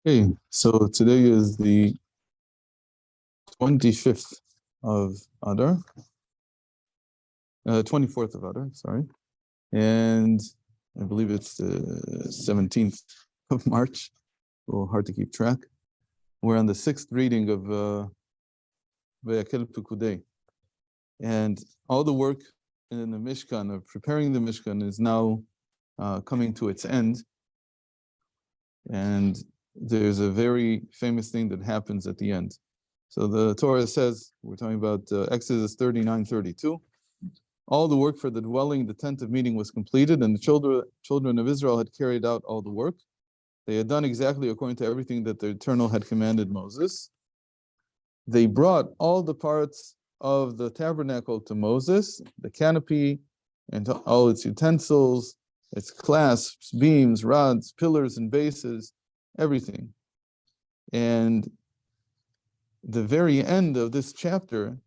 Okay, so today is the 25th of Adar, 24th of Adar, sorry, and I believe it's the 17th of March, a little hard to keep track. We're on the sixth reading of Vayakhel-Pekudei, and all the work in the Mishkan, of preparing the Mishkan, is now coming to its end, and there's a very famous thing that happens at the end. So the Torah says, we're talking about Exodus 39:32. All the work for the dwelling, the tent of meeting, was completed, and the children of Israel had carried out all the work. They had done exactly according to everything that the Eternal had commanded Moses. They brought all the parts of the tabernacle to Moses, the canopy, and all its utensils, its clasps, beams, rods, pillars, and bases, everything. And the very end of this chapter,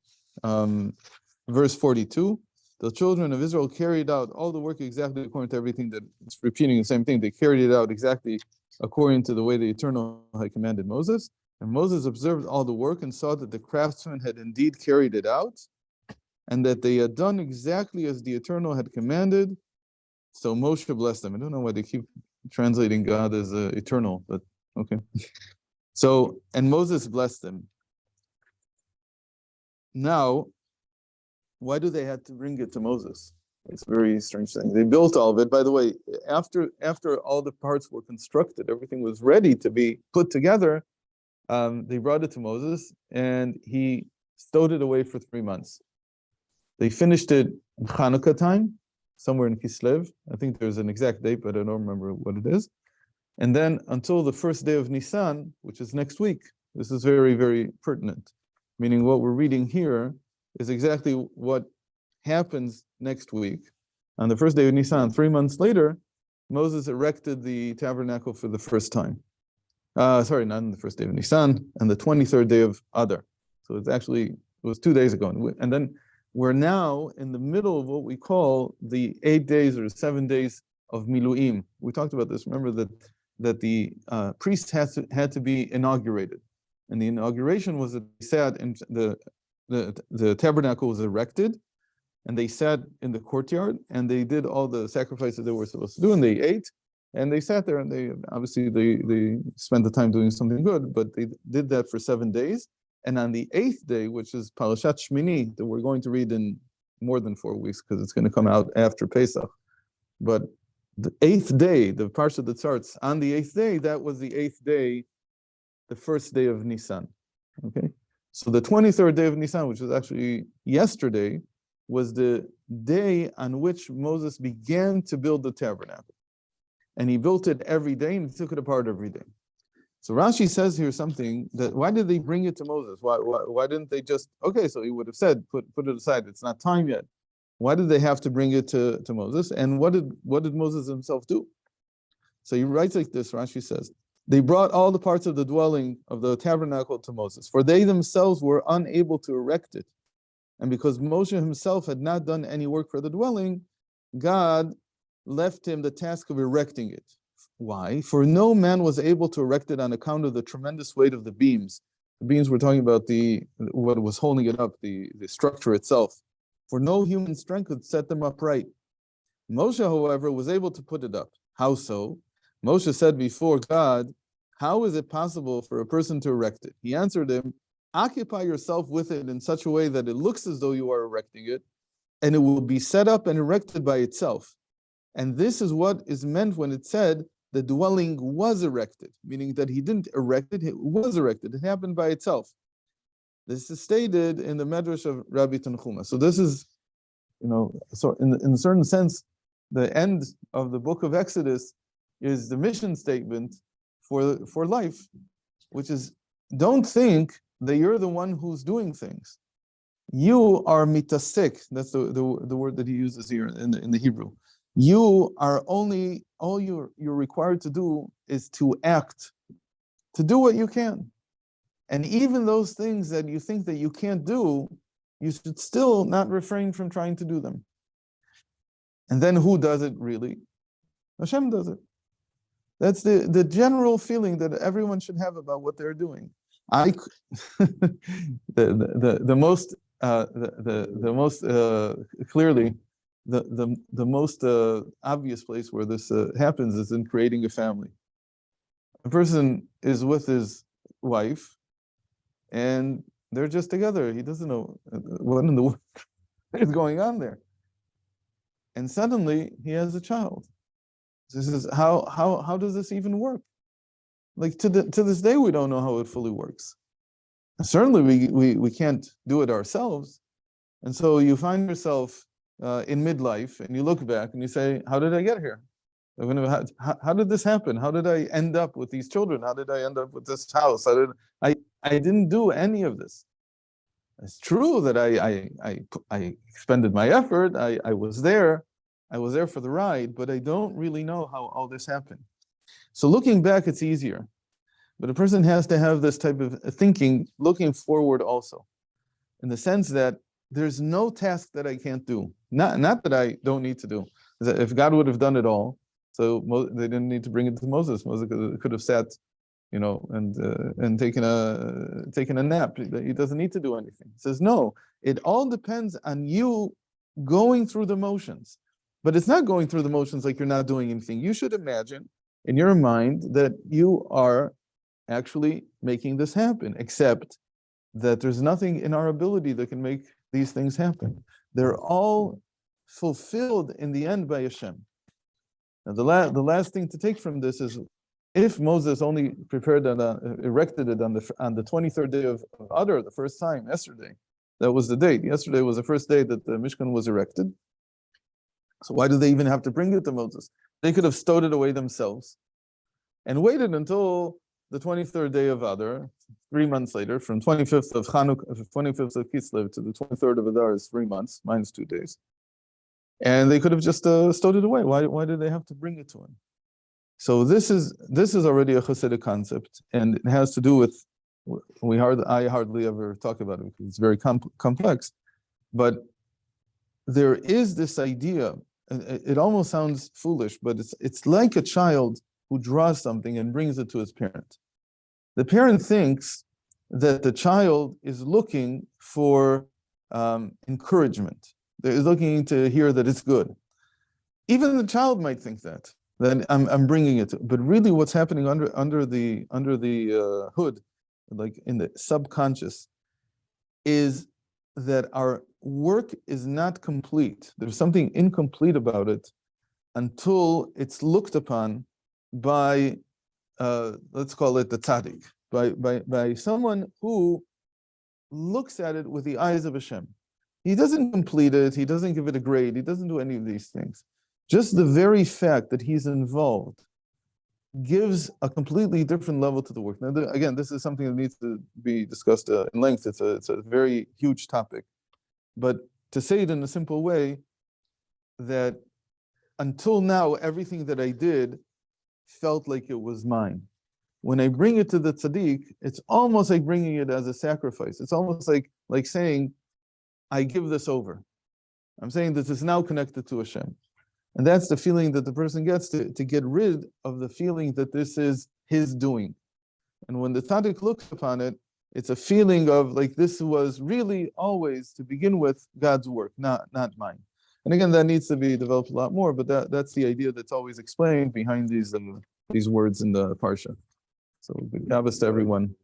verse 42, the children of Israel carried out all the work exactly according to everything that it's repeating the same thing. They carried it out exactly according to the way the Eternal had commanded Moses. And Moses observed all the work and saw that the craftsmen had indeed carried it out, and that they had done exactly as the Eternal had commanded. So Moshe blessed them. I don't know why they keep translating God as eternal, but okay. So, and Moses blessed them. Now, why do they have to bring it to Moses? It's a very strange thing. They built all of it. By the way, after all the parts were constructed, everything was ready to be put together, they brought it to Moses, and he stowed it away for 3 months. They finished it in Hanukkah time, somewhere in Kislev. I think there's an exact date, but I don't remember what it is. And then until the first day of Nisan, which is next week. This is very, very pertinent. Meaning what we're reading here is exactly what happens next week. On the first day of Nisan, 3 months later, Moses erected the tabernacle for the first time. Sorry, not on the first day of Nisan, on the 23rd day of Adar. So it was 2 days ago. And then we're now in the middle of what we call the 8 days or 7 days of Miluim. We talked about this. Remember that the priest had to be inaugurated. And the inauguration was that they sat and the tabernacle was erected, and they sat in the courtyard, and they did all the sacrifices they were supposed to do, and they ate, and they sat there, and they spent the time doing something good, but they did that for 7 days. And on the 8th day, which is Parashat Shmini, that we're going to read in more than 4 weeks, because it's going to come out after Pesach. But the 8th day, the parsha that starts on the 8th day, that was the 8th day, the first day of Nisan. Okay? So the 23rd day of Nisan, which was actually yesterday, was the day on which Moses began to build the tabernacle. And he built it every day, and he took it apart every day. So Rashi says here something that, why did they bring it to Moses? Why didn't they just, okay, so he would have said, put it aside, it's not time yet. Why did they have to bring it to Moses? And what did Moses himself do? So he writes like this, Rashi says, they brought all the parts of the dwelling of the tabernacle to Moses, for they themselves were unable to erect it. And because Moshe himself had not done any work for the dwelling, God left him the task of erecting it. Why? For no man was able to erect it on account of the tremendous weight of the beams. The beams we're talking about, what was holding it up, the structure itself. For no human strength could set them upright. Moshe, however, was able to put it up. How so? Moshe said before God, how is it possible for a person to erect it? He answered him, occupy yourself with it in such a way that it looks as though you are erecting it, and it will be set up and erected by itself. And this is what is meant when it said the dwelling was erected, meaning that he didn't erect it, it was erected. It happened by itself. This is stated in the Medrash of Rabbi Tanchuma. So this is, so in a certain sense, the end of the book of Exodus is the mission statement for life, which is, don't think that you're the one who's doing things. You are mitasek. That's the word that he uses here in the Hebrew. You are all you're required to do is to act, to do what you can. And even those things that you think that you can't do, you should still not refrain from trying to do them. And then who does it really? Hashem does it. That's the general feeling that everyone should have about what they're doing. The most clearly the most obvious place where this happens is in creating a family. A person is with his wife, and they're just together. He doesn't know what in the world is going on there, and suddenly he has a child. This is how does this even work? Like to this day, we don't know how it fully works. Certainly, we can't do it ourselves, and so you find yourself in midlife, and you look back and you say, "How did I get here? How did this happen? How did I end up with these children? How did I end up with this house? I didn't do any of this." It's true that I expended my effort. I was there. I was there for the ride, but I don't really know how all this happened. So looking back, it's easier. But a person has to have this type of thinking looking forward also, in the sense that there's no task that I can't do. Not that I don't need to do. If God would have done it all, so they didn't need to bring it to Moses. Moses could have sat, and taken a nap. He doesn't need to do anything. He says, no, it all depends on you going through the motions. But it's not going through the motions like you're not doing anything. You should imagine in your mind that you are actually making this happen, except that there's nothing in our ability that can make these things happen. They're all fulfilled in the end by Hashem. Now, the last thing to take from this is, if Moses only prepared and erected it on the 23rd day of Adar, the first time, yesterday, that was the date. Yesterday was the first day that the Mishkan was erected. So why do they even have to bring it to Moses? They could have stowed it away themselves and waited until the 23rd day of Adar, 3 months later, from 25th of Chanukah, 25th of Kislev to the 23rd of Adar is 3 months, minus 2 days. And they could have just stowed it away. Why did they have to bring it to him? So this is already a Hasidic concept, and it has to do with, I hardly ever talk about it because it's very complex, but there is this idea, it almost sounds foolish, but it's like a child who draws something and brings it to his parent. The parent thinks that the child is looking for encouragement. They're looking to hear that it's good. Even the child might think that I'm bringing it, but really what's happening under the hood, like in the subconscious, is that our work is not complete. There's something incomplete about it until it's looked upon by, let's call it the tzaddik, by someone who looks at it with the eyes of Hashem. He doesn't complete it, he doesn't give it a grade, he doesn't do any of these things. Just the very fact that he's involved gives a completely different level to the work. Now, again, this is something that needs to be discussed in length. It's a very huge topic. But to say it in a simple way, that until now, everything that I did felt like it was mine. When I bring it to the tzaddik, it's almost like bringing it as a sacrifice. It's almost like saying, I give this over. I'm saying this is now connected to Hashem. And that's the feeling that the person gets to get rid of the feeling that this is his doing. And when the tzaddik looks upon it, it's a feeling of like this was really always to begin with God's work, not mine. And again, that needs to be developed a lot more, but that's the idea that's always explained behind these words in the parsha. So Shabbos to everyone.